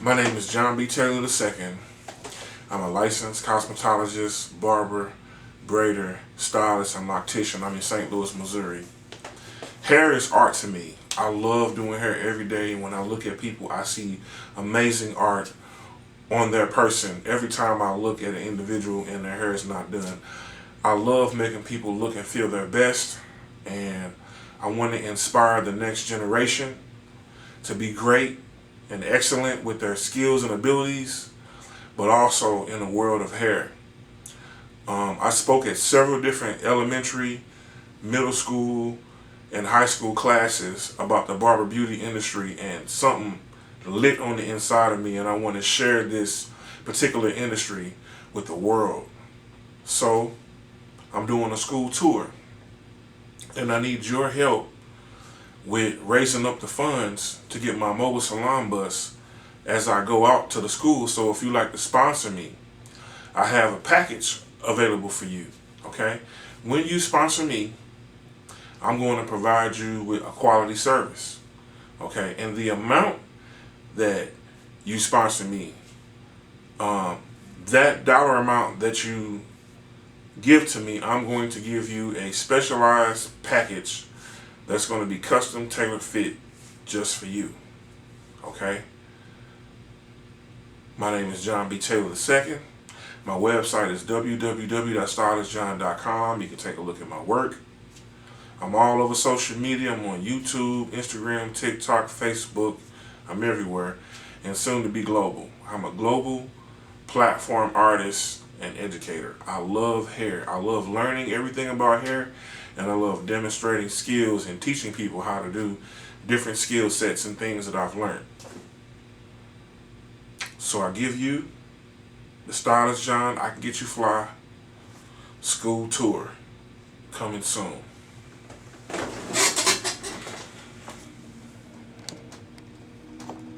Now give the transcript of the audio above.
My name is John B. Taylor II. I'm a licensed cosmetologist, barber, braider, stylist, and loctician. I'm in St. Louis, Missouri. Hair is art to me. I love doing hair every day. When I look at people, I see amazing art on their person every time I look at an individual and their hair is not done. I love making people look and feel their best, and I want to inspire the next generation to be great and excellent with their skills and abilities, but also in the world of hair. I spoke at several different elementary, middle school, and high school classes about the barber beauty industry, and something lit on the inside of me, and I want to share this particular industry with the world. So I'm doing a school tour, and I need your help with raising up the funds to get my mobile salon bus as I go out to the school. So if you like to sponsor me, I have a package available for you. Okay, when you sponsor me, I'm going to provide you with a quality service. Okay, and the amount that you sponsor me, that dollar amount that you give to me, I'm going to give you a specialized package that's going to be custom tailor fit just for you. Okay? My name is John B. Taylor II. My website is www.stylistjohn.com. You can take a look at my work. I'm all over social media. I'm on YouTube, Instagram, TikTok, Facebook. I'm everywhere, and soon to be global. I'm a global platform artist and educator. I love hair. I love learning everything about hair, and I love demonstrating skills and teaching people how to do different skill sets and things that I've learned. So I give you the Stylist John, I Can Get You Fly school tour coming soon.